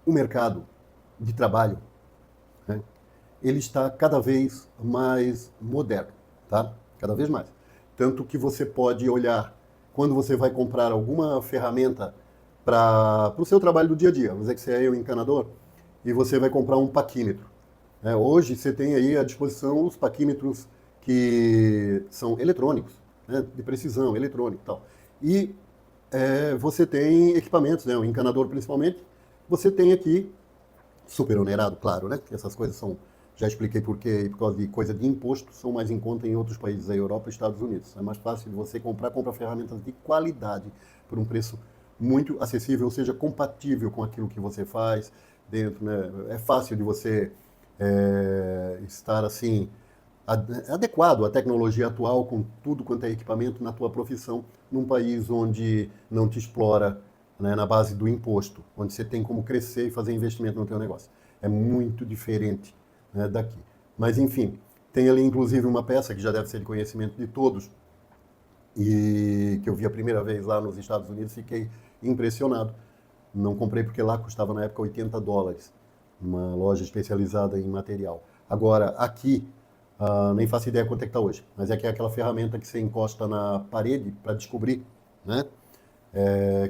o mercado de trabalho, né, ele está cada vez mais moderno, tá? Cada vez mais. Tanto que você pode olhar, quando você vai comprar alguma ferramenta para o seu trabalho do dia a dia, vamos dizer que você é um encanador, e você vai comprar um paquímetro. Hoje você tem aí à disposição os paquímetros que são eletrônicos, né, de precisão, eletrônico e tal. E você tem equipamentos, né, o encanador principalmente, você tem aqui, super onerado, claro, né, que essas coisas são, já expliquei por quê, por causa de coisa de imposto, são mais em conta em outros países da Europa e Estados Unidos. É mais fácil de você comprar ferramentas de qualidade por um preço muito acessível, ou seja, compatível com aquilo que você faz dentro, né? É fácil de você estar assim adequado à tecnologia atual com tudo quanto é equipamento na tua profissão, num país onde não te explora, né, na base do imposto, onde você tem como crescer e fazer investimento no teu negócio. É muito diferente, né, daqui. Mas enfim, tem ali inclusive uma peça que já deve ser de conhecimento de todos e que eu vi a primeira vez lá nos Estados Unidos, fiquei impressionado. Não comprei porque lá custava na época US$ 80, uma loja especializada em material. Agora, aqui, nem faço ideia quanto é que está hoje, mas é que é aquela ferramenta que você encosta na parede para descobrir, né?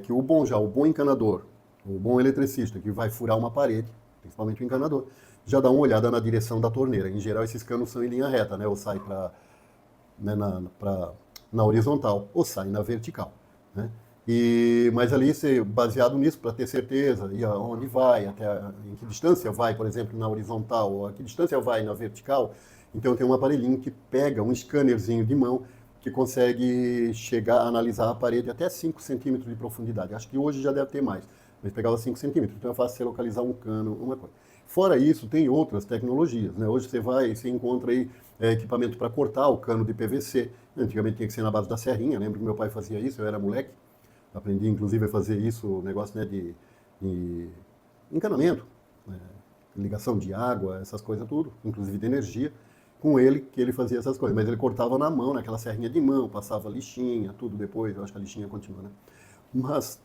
Que o bom encanador, o bom eletricista que vai furar uma parede, principalmente o encanador, já dá uma olhada na direção da torneira. Em geral, esses canos são em linha reta, né? Ou sai para, né, na horizontal, ou sai na vertical, né? Mas ali, você, baseado nisso, para ter certeza, e aonde vai, em que distância vai, por exemplo, na horizontal, ou a que distância vai na vertical, então tem um aparelhinho que pega um scannerzinho de mão que consegue chegar a analisar a parede até 5 centímetros de profundidade. Acho que hoje já deve ter mais, mas pegava 5 centímetros, então é fácil você localizar um cano, uma coisa. Fora isso, tem outras tecnologias, né? Hoje você encontra aí equipamento para cortar o cano de PVC. Antigamente tinha que ser na base da serrinha, lembro que meu pai fazia isso, eu era moleque. Aprendi, inclusive, a fazer isso, negócio, né, de encanamento, né, ligação de água, essas coisas tudo, inclusive de energia, com ele, que ele fazia essas coisas. Mas ele cortava na mão, naquela serrinha de mão, passava lixinha, tudo depois, eu acho que a lixinha continua, né? Mas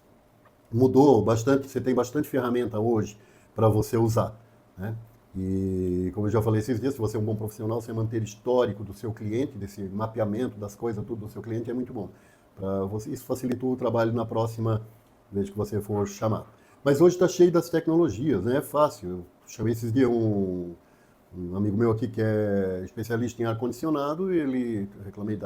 mudou bastante, você tem bastante ferramenta hoje para você usar, né? E como eu já falei esses dias, se você é um bom profissional, você manter histórico do seu cliente, desse mapeamento das coisas, tudo do seu cliente é muito bom. Isso facilita o trabalho na próxima vez que você for chamar. Mas hoje está cheio das tecnologias, né? É fácil. Eu chamei esses dias um amigo meu aqui que é especialista em ar-condicionado e ele reclamei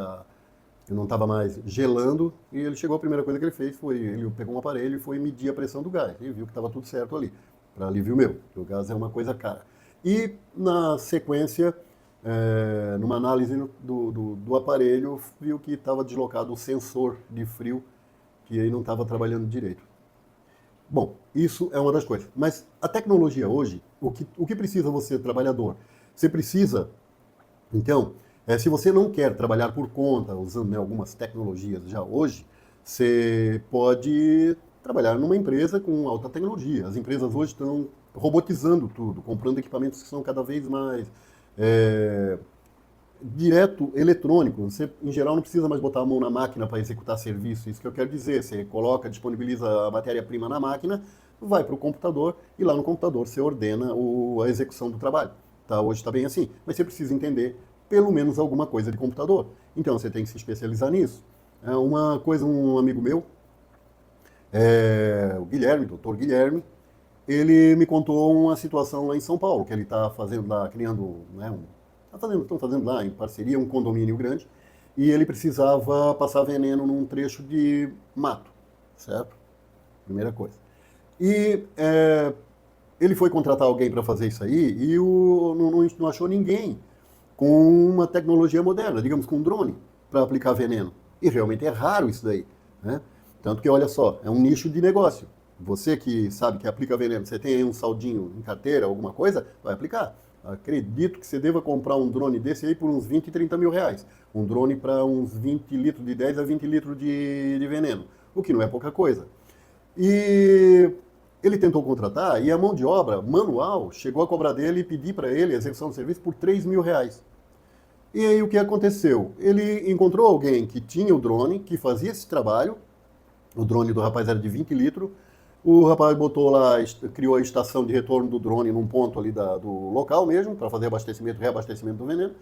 eu não estava mais gelando e ele chegou, a primeira coisa que ele fez foi, ele pegou um aparelho e foi medir a pressão do gás e viu que estava tudo certo ali, para alívio meu, porque o gás é uma coisa cara. E na sequência, numa análise do aparelho, viu que estava deslocado o sensor de frio, que aí não estava trabalhando direito. Bom, isso é uma das coisas. Mas a tecnologia hoje, o que precisa você, trabalhador? Você precisa, então, se você não quer trabalhar por conta, usando, né, algumas tecnologias já hoje, você pode trabalhar numa empresa com alta tecnologia. As empresas hoje estão robotizando tudo, comprando equipamentos que são cada vez mais direto eletrônico. Você, em geral, não precisa mais botar a mão na máquina para executar serviço. Isso que eu quero dizer. Você coloca, disponibiliza a matéria-prima na máquina, vai para o computador e lá no computador você ordena a execução do trabalho. Tá? Hoje está bem assim. Mas você precisa entender pelo menos alguma coisa de computador. Então você tem que se especializar nisso. Uma coisa, um amigo meu, o Guilherme, doutor Guilherme, ele me contou uma situação lá em São Paulo, que ele está fazendo lá, criando, né, estão fazendo lá em parceria um condomínio grande, e ele precisava passar veneno num trecho de mato, certo? Primeira coisa. E ele foi contratar alguém para fazer isso aí e não achou ninguém com uma tecnologia moderna, digamos com um drone, para aplicar veneno. E realmente é raro isso daí, né? Tanto que, olha só, é um nicho de negócio. Você que sabe que aplica veneno, você tem aí um saldinho em carteira, alguma coisa, vai aplicar. Acredito que você deva comprar um drone desse aí por uns 20, 30 mil reais. Um drone para uns 20 litros, de 10 a 20 litros de veneno, o que não é pouca coisa. E ele tentou contratar e a mão de obra manual chegou a cobrar dele e pedir para ele a execução do serviço por 3 mil reais. E aí o que aconteceu? Ele encontrou alguém que tinha o drone, que fazia esse trabalho, o drone do rapaz era de 20 litros, O rapaz botou lá, criou a estação de retorno do drone num ponto ali do local mesmo, para fazer abastecimento, reabastecimento do veneno.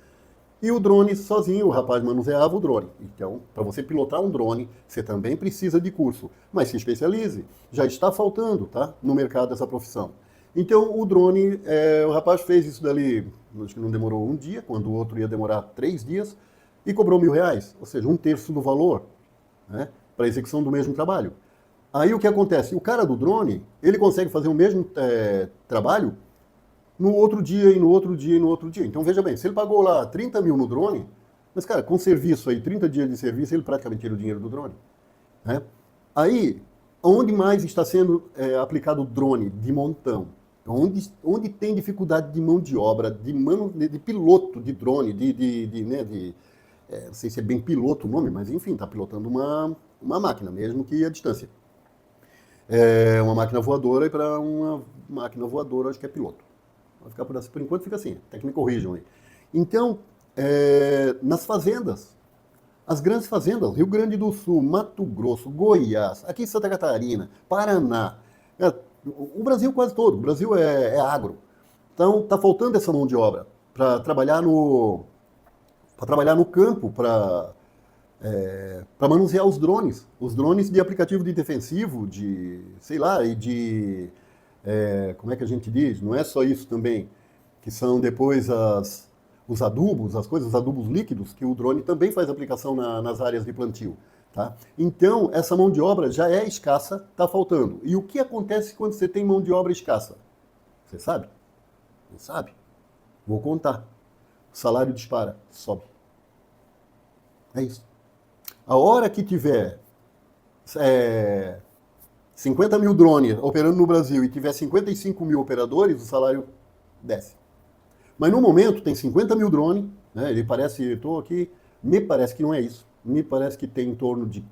E o drone sozinho, o rapaz manuseava o drone. Então, para você pilotar um drone, você também precisa de curso. Mas se especialize. Já está faltando, tá? No mercado essa profissão. Então, o drone, o rapaz fez isso dali, acho que não demorou um dia, quando o outro ia demorar 3 dias, e cobrou R$ 1.000, ou seja, um terço do valor, né? Para a execução do mesmo trabalho. Aí o que acontece? O cara do drone, ele consegue fazer o mesmo trabalho no outro dia, e no outro dia, e no outro dia. Então, veja bem, se ele pagou lá 30 mil no drone, mas, cara, com serviço aí, 30 dias de serviço, ele praticamente tira o dinheiro do drone. Né? Aí, onde mais está sendo aplicado o drone? De montão. Onde tem dificuldade de mão de obra, de piloto de drone, não sei se é bem piloto o nome, mas enfim, está pilotando uma máquina, mesmo que à distância. Uma máquina voadora, e para uma máquina voadora, acho que é piloto. Vai ficar por enquanto fica assim, até que me corrijam aí. Então, nas fazendas, as grandes fazendas, Rio Grande do Sul, Mato Grosso, Goiás, aqui em Santa Catarina, Paraná, o Brasil quase todo, o Brasil é agro. Então, está faltando essa mão de obra para trabalhar no campo, para manusear os drones de aplicativo de defensivo, sei lá, e como é que a gente diz? Não é só isso também, que são depois os adubos, os adubos líquidos, que o drone também faz aplicação nas áreas de plantio. Tá? Então, essa mão de obra já é escassa, está faltando. E o que acontece quando você tem mão de obra escassa? Você sabe? Não sabe? Vou contar. O salário dispara, sobe. É isso. A hora que tiver 50 mil drones operando no Brasil e tiver 55 mil operadores, o salário desce. Mas no momento tem 50 mil drones, né? Estou aqui, me parece que não é isso. Me parece que tem em torno de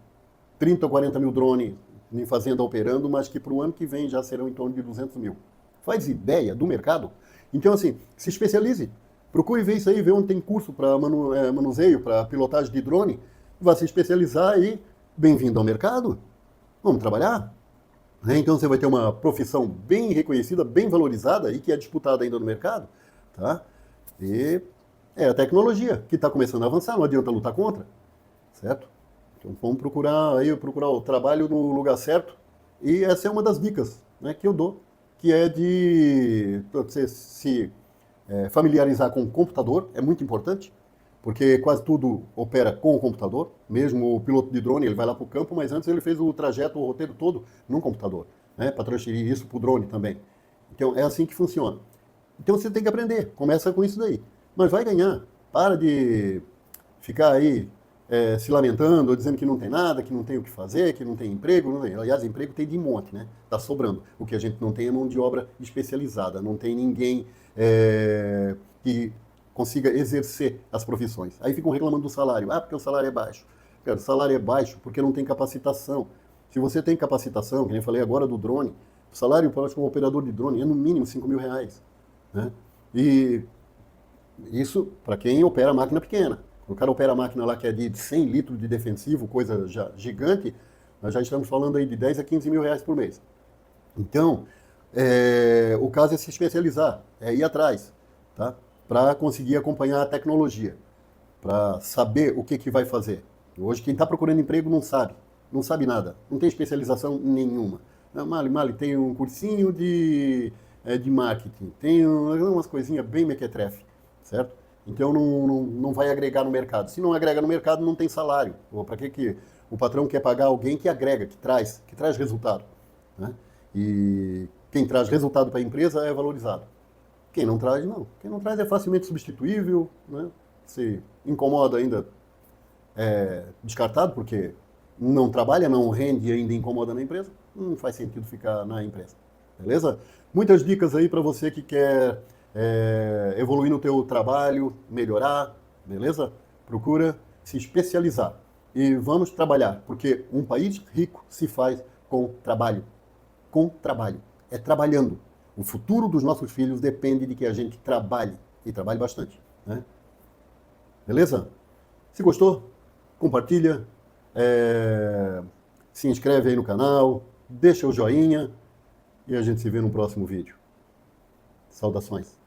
30 ou 40 mil drones em fazenda operando, mas que para o ano que vem já serão em torno de 200 mil. Faz ideia do mercado? Então, assim, se especialize. Procure ver isso aí, ver onde tem curso para manuseio, para pilotagem de drone. Vá se especializar e bem-vindo ao mercado. Vamos trabalhar? Então você vai ter uma profissão bem reconhecida, bem valorizada e que é disputada ainda no mercado. Tá? E é a tecnologia que está começando a avançar, não adianta lutar contra. Certo? Então vamos procurar o trabalho no lugar certo. E essa é uma das dicas, né, que eu dou, que é de você se familiarizar com o computador, é muito importante, porque quase tudo opera com o computador. Mesmo o piloto de drone, ele vai lá para o campo, mas antes ele fez o trajeto, o roteiro todo num computador, né, para transferir isso para o drone também. Então é assim que funciona. Então você tem que aprender, começa com isso daí. Mas vai ganhar, para de ficar aí se lamentando, ou dizendo que não tem nada, que não tem o que fazer, que não tem emprego. Não tem. Aliás, emprego tem de monte, né? Está sobrando. O que a gente não tem é mão de obra especializada, não tem ninguém que consiga exercer as profissões. Aí ficam reclamando do salário. Ah, porque o salário é baixo. Cara, o salário é baixo porque não tem capacitação. Se você tem capacitação, que nem eu falei agora do drone, o salário para um operador de drone é no mínimo R$ 5.000. Né? E isso para quem opera máquina pequena. O cara opera a máquina lá que é de 100 litros de defensivo, coisa já gigante, nós já estamos falando aí de 10 a 15 mil reais por mês. Então, o caso é se especializar, é ir atrás, tá? Para conseguir acompanhar a tecnologia, para saber o que vai fazer. Hoje, quem está procurando emprego não sabe nada, não tem especialização nenhuma. Mali, tem um cursinho de marketing, tem umas coisinhas bem mequetrefe, certo? Então não vai agregar no mercado. Se não agrega no mercado, não tem salário. Para que o patrão quer pagar alguém que agrega, que traz resultado? Né? E quem traz resultado para a empresa é valorizado. Quem não traz, não. Quem não traz é facilmente substituível, né? Se incomoda ainda, é descartado, porque não trabalha, não rende e ainda incomoda na empresa. Não faz sentido ficar na empresa. Beleza? Muitas dicas aí para você que quer evoluir no teu trabalho, melhorar, beleza? Procura se especializar e vamos trabalhar, porque um país rico se faz com trabalho. Com trabalho. É trabalhando. O futuro dos nossos filhos depende de que a gente trabalhe, e trabalhe bastante. Né? Beleza? Se gostou, compartilha, se inscreve aí no canal, deixa o joinha, e a gente se vê no próximo vídeo. Saudações.